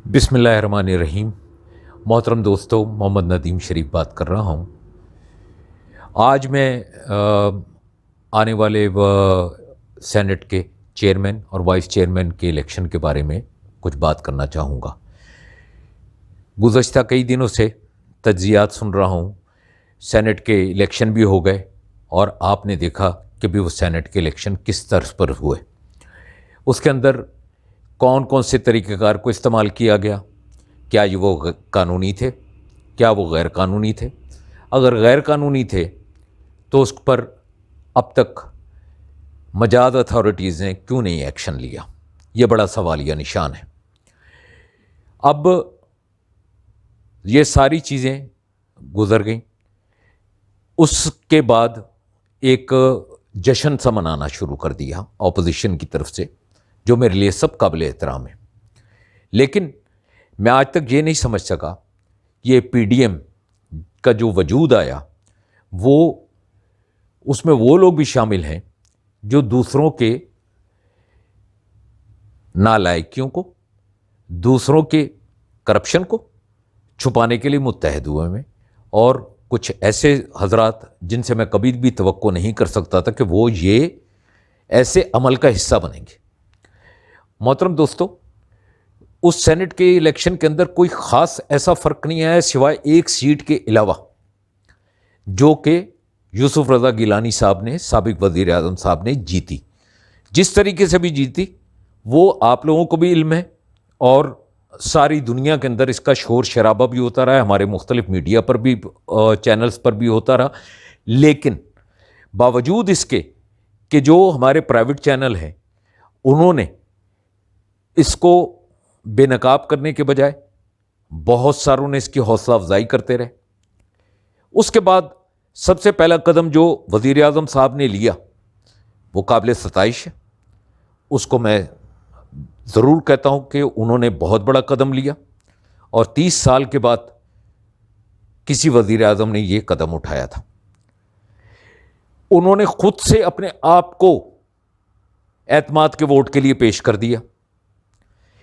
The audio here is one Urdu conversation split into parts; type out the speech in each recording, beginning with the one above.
بسم اللہ الرحمن الرحیم۔ محترم دوستو، محمد ندیم شریف بات کر رہا ہوں۔ آج میں آنے والے سینٹ کے چیئرمین اور وائس چیئرمین کے الیکشن کے بارے میں کچھ بات کرنا چاہوں گا۔ گزشتہ کئی دنوں سے تجزیات سن رہا ہوں، سینٹ کے الیکشن بھی ہو گئے اور آپ نے دیکھا کہ بھی وہ سینٹ کے الیکشن کس طرز پر ہوئے، اس کے اندر کون کون سے طریقہ کار کو استعمال کیا گیا، کیا یہ وہ قانونی تھے، کیا وہ غیر قانونی تھے۔ اگر غیر قانونی تھے تو اس پر اب تک مجاز اتھارٹیز نے کیوں نہیں ایکشن لیا، یہ بڑا سوالیہ نشان ہے۔ اب یہ ساری چیزیں گزر گئیں، اس کے بعد ایک جشن سا منانا شروع کر دیا اپوزیشن کی طرف سے، جو میرے لیے سب قابل احترام ہے۔ لیکن میں آج تک یہ نہیں سمجھ سکا یہ پی ڈی ایم کا جو وجود آیا، وہ اس میں وہ لوگ بھی شامل ہیں جو دوسروں کے نالائقیوں کو، دوسروں کے کرپشن کو چھپانے کے لیے متحد ہوئے ہیں، اور کچھ ایسے حضرات جن سے میں کبھی بھی توقع نہیں کر سکتا تھا کہ وہ یہ ایسے عمل کا حصہ بنیں گے۔ محترم دوستو، اس سینٹ کے الیکشن کے اندر کوئی خاص ایسا فرق نہیں آیا سوائے ایک سیٹ کے علاوہ، جو کہ یوسف رضا گیلانی صاحب نے، سابق وزیر اعظم صاحب نے جیتی۔ جس طریقے سے بھی جیتی وہ آپ لوگوں کو بھی علم ہے، اور ساری دنیا کے اندر اس کا شور شرابہ بھی ہوتا رہا ہے، ہمارے مختلف میڈیا پر بھی، چینلز پر بھی ہوتا رہا۔ لیکن باوجود اس کے کہ جو ہمارے پرائیویٹ چینل ہیں، انہوں نے اس کو بے نقاب کرنے کے بجائے بہت ساروں نے اس کی حوصلہ افزائی کرتے رہے۔ اس کے بعد سب سے پہلا قدم جو وزیر اعظم صاحب نے لیا وہ قابل ستائش ہے، اس کو میں ضرور کہتا ہوں کہ انہوں نے بہت بڑا قدم لیا، اور 30 سال کے بعد کسی وزیر اعظم نے یہ قدم اٹھایا تھا۔ انہوں نے خود سے اپنے آپ کو اعتماد کے ووٹ کے لیے پیش کر دیا۔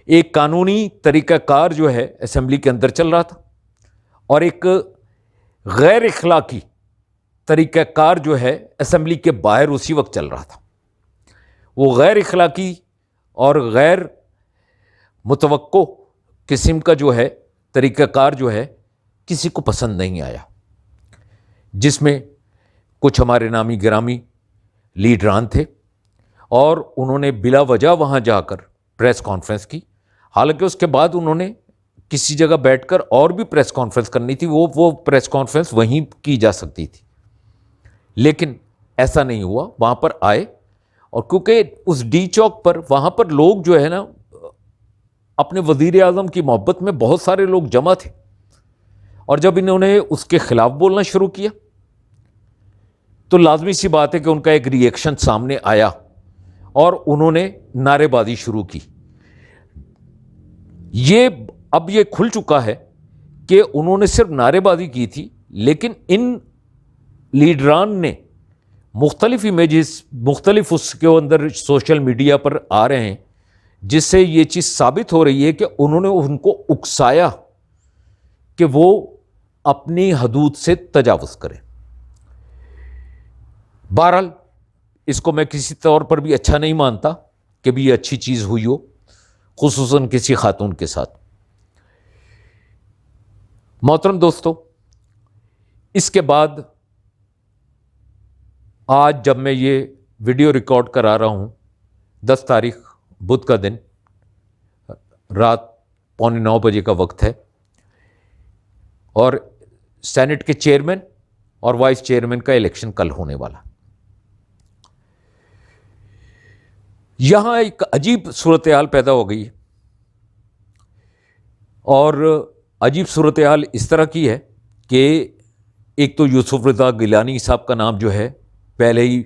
ایک قانونی طریقہ کار جو ہے اسمبلی کے اندر چل رہا تھا، اور ایک غیر اخلاقی طریقہ کار جو ہے اسمبلی کے باہر اسی وقت چل رہا تھا۔ وہ غیر اخلاقی اور غیر متوقع قسم کا جو ہے طریقہ کار جو ہے کسی کو پسند نہیں آیا، جس میں کچھ ہمارے نامی گرامی لیڈران تھے، اور انہوں نے بلا وجہ وہاں جا کر پریس کانفرنس کی۔ حالانکہ اس کے بعد انہوں نے کسی جگہ بیٹھ کر اور بھی پریس کانفرنس کرنی تھی، وہ پریس کانفرنس وہیں کی جا سکتی تھی، لیکن ایسا نہیں ہوا۔ وہاں پر آئے، اور کیونکہ اس ڈی چوک پر وہاں پر لوگ جو ہے نا، اپنے وزیر اعظم کی محبت میں بہت سارے لوگ جمع تھے، اور جب انہوں نے اس کے خلاف بولنا شروع کیا تو لازمی سی بات ہے کہ ان کا ایک ری ایکشن سامنے آیا، اور انہوں نے نعرے بازی شروع کی۔ اب یہ کھل چکا ہے کہ انہوں نے صرف نعرے بازی کی تھی، لیکن ان لیڈران نے مختلف امیجز، مختلف اس کے اندر سوشل میڈیا پر آ رہے ہیں، جس سے یہ چیز ثابت ہو رہی ہے کہ انہوں نے ان کو اکسایا کہ وہ اپنی حدود سے تجاوز کریں۔ بہرحال اس کو میں کسی طور پر بھی اچھا نہیں مانتا کہ بھی یہ اچھی چیز ہوئی ہو، خصوصاً کسی خاتون کے ساتھ۔ محترم دوستو، اس کے بعد آج جب میں یہ ویڈیو ریکارڈ کرا رہا ہوں، 10 تاریخ بدھ کا دن، رات 8:45 بجے کا وقت ہے، اور سینٹ کے چیئرمین اور وائس چیئرمین کا الیکشن کل ہونے والا۔ یہاں ایک عجیب صورتحال پیدا ہو گئی ہے، اور عجیب صورتحال اس طرح کی ہے کہ ایک تو یوسف رضا گیلانی صاحب کا نام جو ہے پہلے ہی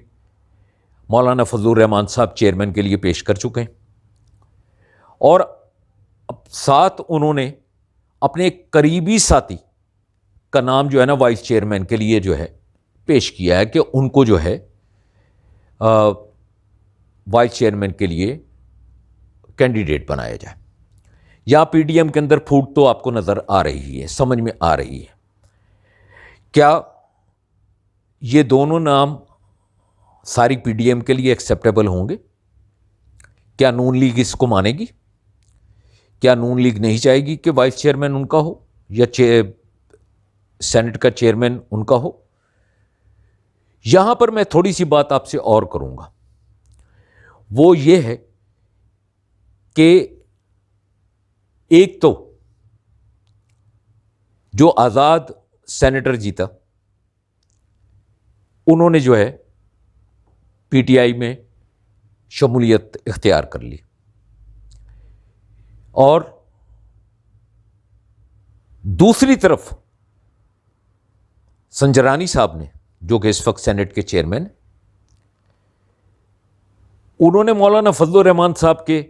مولانا فضل الرحمان صاحب چیئرمین کے لیے پیش کر چکے ہیں، اور اب ساتھ انہوں نے اپنے ایک قریبی ساتھی کا نام جو ہے نا وائس چیئرمین کے لیے جو ہے پیش کیا ہے کہ ان کو جو ہے وائس چیئرمین کے لیے کینڈیڈیٹ بنایا جائے۔ یا پی ڈی ایم کے اندر پھوٹ تو آپ کو نظر آ رہی ہے، سمجھ میں آ رہی ہے. کیا یہ دونوں نام ساری پی ڈی ایم کے لیے ایکسیپٹیبل ہوں گے؟ کیا نون لیگ اس کو مانے گی؟ کیا نون لیگ نہیں چاہے گی کہ وائس چیئرمین ان کا ہو یا سینٹ کا چیئرمین ان کا ہو؟ یہاں پر میں تھوڑی سی بات آپ سے اور کروں گا. وہ یہ ہے کہ ایک تو جو آزاد سینیٹر جیتا، انہوں نے جو ہے پی ٹی آئی میں شمولیت اختیار کر لی، اور دوسری طرف سنجرانی صاحب نے، جو کہ اس وقت سینٹ کے چیئرمین، انہوں نے مولانا فضل الرحمان صاحب کے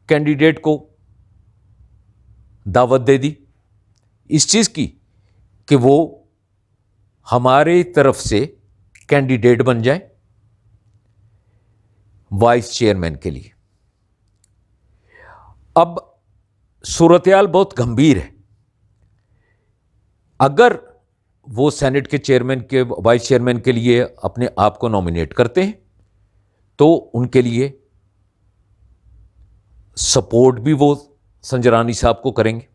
کینڈیڈیٹ کو دعوت دے دی اس چیز کی کہ وہ ہماری طرف سے کینڈیڈیٹ بن جائیں وائس چیئرمین کے لیے. اب صورتحال بہت گمبھیر ہے. اگر وہ سینٹ کے چیئرمین کے وائس چیئرمین کے لیے اپنے آپ کو نامینیٹ کرتے ہیں تو ان کے لیے سپورٹ بھی وہ سنجرانی صاحب کو کریں گے،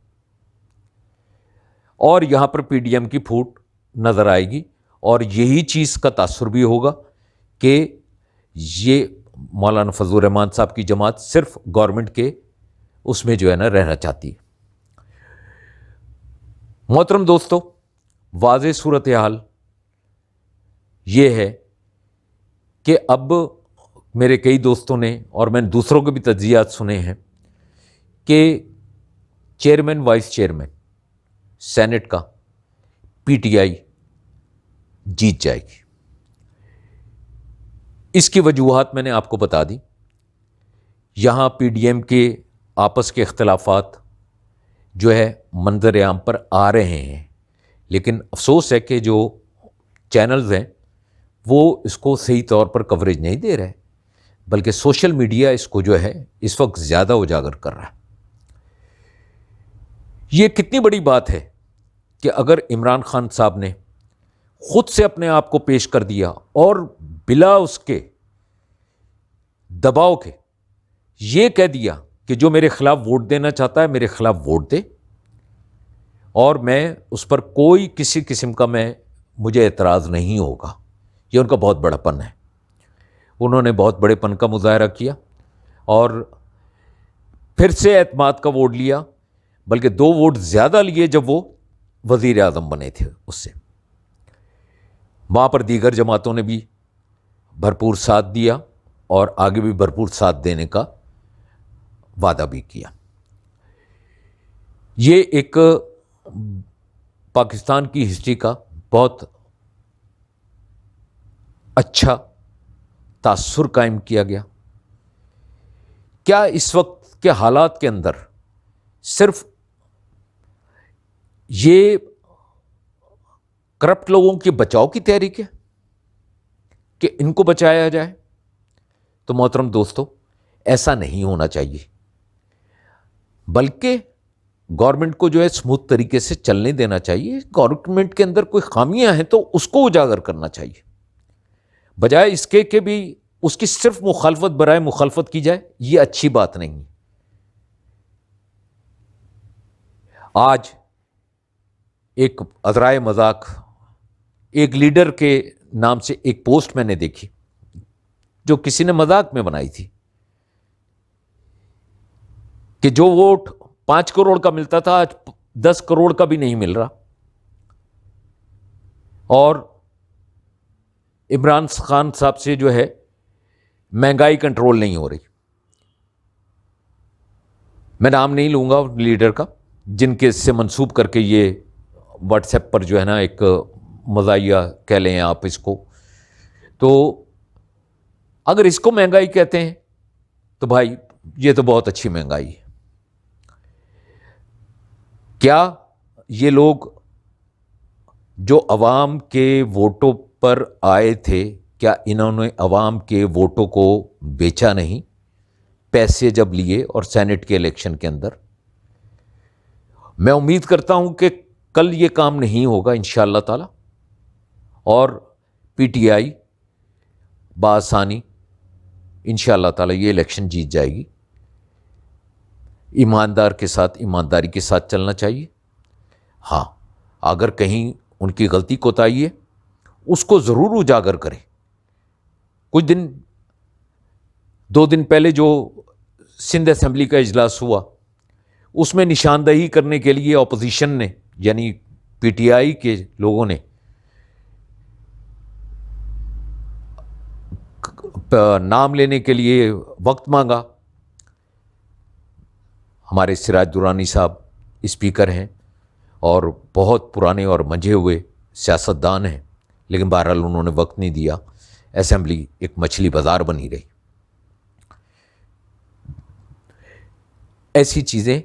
اور یہاں پر پی ڈی ایم کی پھوٹ نظر آئے گی، اور یہی چیز کا تاثر بھی ہوگا کہ یہ مولانا فضل الرحمان صاحب کی جماعت صرف گورنمنٹ کے اس میں جو ہے نا رہنا چاہتی ہے. محترم دوستو، واضح صورتحال یہ ہے کہ اب میرے کئی دوستوں نے اور میں نے دوسروں کے بھی تجزیات سنے ہیں کہ چیئرمین وائس چیئرمین سینٹ کا پی ٹی آئی جیت جائے گی. اس کی وجوہات میں نے آپ کو بتا دی. یہاں پی ڈی ایم کے آپس کے اختلافات جو ہے منظر عام پر آ رہے ہیں، لیکن افسوس ہے کہ جو چینلز ہیں وہ اس کو صحیح طور پر کوریج نہیں دے رہے، بلکہ سوشل میڈیا اس کو جو ہے اس وقت زیادہ اجاگر کر رہا ہے. یہ کتنی بڑی بات ہے کہ اگر عمران خان صاحب نے خود سے اپنے آپ کو پیش کر دیا اور بلا اس کے دباؤ کے یہ کہہ دیا کہ جو میرے خلاف ووٹ دینا چاہتا ہے میرے خلاف ووٹ دے، اور میں اس پر کوئی کسی قسم کا مجھے اعتراض نہیں ہوگا. یہ ان کا بہت بڑا پن ہے. انہوں نے بہت بڑے پن کا مظاہرہ کیا اور پھر سے اعتماد کا ووٹ لیا، بلکہ 2 ووٹ زیادہ لیے جب وہ وزیر اعظم بنے تھے. اس سے وہاں پر دیگر جماعتوں نے بھی بھرپور ساتھ دیا اور آگے بھی بھرپور ساتھ دینے کا وعدہ بھی کیا. یہ ایک پاکستان کی ہسٹری کا بہت اچھا تاثر قائم کیا گیا. کیا اس وقت کے حالات کے اندر صرف یہ کرپٹ لوگوں کے بچاؤ کی تحریک ہے کہ ان کو بچایا جائے؟ تو محترم دوستو، ایسا نہیں ہونا چاہیے، بلکہ گورنمنٹ کو جو ہے اسموتھ طریقے سے چلنے دینا چاہیے. گورنمنٹ کے اندر کوئی خامیاں ہیں تو اس کو اجاگر کرنا چاہیے، بجائے اس کے کہ بھی اس کی صرف مخالفت برائے مخالفت کی جائے. یہ اچھی بات نہیں. آج ایک عذرائے مذاق ایک لیڈر کے نام سے ایک پوسٹ میں نے دیکھی جو کسی نے مذاق میں بنائی تھی کہ جو ووٹ 5 کروڑ کا ملتا تھا آج 10 کروڑ کا بھی نہیں مل رہا، اور عمران خان صاحب سے جو ہے مہنگائی کنٹرول نہیں ہو رہی. میں نام نہیں لوں گا لیڈر کا، جن کے سے منسوب کر کے یہ واٹس ایپ پر جو ہے نا ایک مزاحیہ کہہ لیں آپ اس کو. تو اگر اس کو مہنگائی کہتے ہیں تو بھائی یہ تو بہت اچھی مہنگائی ہے. کیا یہ لوگ جو عوام کے ووٹوں پر آئے تھے، کیا انہوں نے عوام کے ووٹوں کو بیچا نہیں؟ پیسے جب لیے اور سینٹ کے الیکشن کے اندر میں امید کرتا ہوں کہ کل یہ کام نہیں ہوگا انشاءاللہ تعالی، اور پی ٹی آئی بآسانی انشاءاللہ تعالی یہ الیکشن جیت جائے گی۔ ایماندار کے ساتھ، ایمانداری کے ساتھ چلنا چاہیے۔ ہاں، اگر کہیں ان کی غلطی کوتاہی ہے اس کو ضرور اجاگر کریں۔ کچھ دن 2 دن پہلے جو سندھ اسمبلی کا اجلاس ہوا، اس میں نشاندہی کرنے کے لیے اپوزیشن نے، یعنی پی ٹی آئی کے لوگوں نے نام لینے کے لیے وقت مانگا۔ ہمارے سراج درانی صاحب اسپیکر ہیں اور بہت پرانے اور منجھے ہوئے سیاستدان ہیں، لیکن بہرحال انہوں نے وقت نہیں دیا۔ اسمبلی ایک مچھلی بازار بنی رہی۔ ایسی چیزیں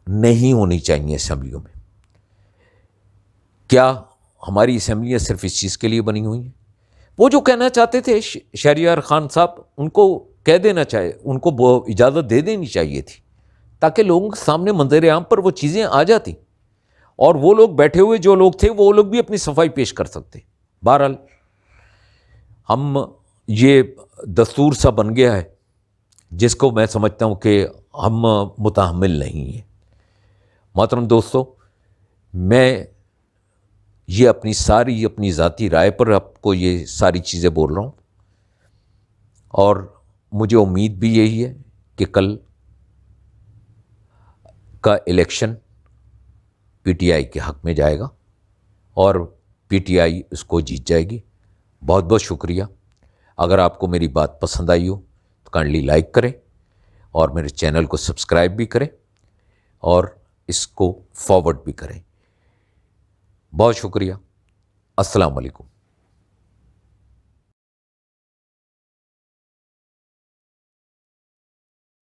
نہیں ہونی چاہیے اسمبلیوں میں۔ کیا ہماری اسمبلیاں صرف اس چیز کے لیے بنی ہوئی ہیں؟ وہ جو کہنا چاہتے تھے شہریار خان صاحب، ان کو کہہ دینا چاہیے، ان کو اجازت دے دینی چاہیے تھی، تاکہ لوگوں کے سامنے منظر عام پر وہ چیزیں آ جاتی، اور وہ لوگ بیٹھے ہوئے جو لوگ تھے وہ لوگ بھی اپنی صفائی پیش کر سکتے۔ بہرحال ہم یہ دستور سا بن گیا ہے جس کو میں سمجھتا ہوں کہ ہم متحمل نہیں ہیں۔ محترم دوستو، میں یہ اپنی ذاتی رائے پر آپ کو یہ ساری چیزیں بول رہا ہوں، اور مجھے امید بھی یہی ہے کہ کل کا الیکشن پی ٹی آئی کے حق میں جائے گا اور پی ٹی آئی اس کو جیت جائے گی۔ بہت بہت شکریہ۔ اگر آپ کو میری بات پسند آئی ہو تو کائنڈلی لائک کریں، اور میرے چینل کو سبسکرائب بھی کریں، اور اس کو فارورڈ بھی کریں۔ بہت شکریہ۔ السلام علیکم۔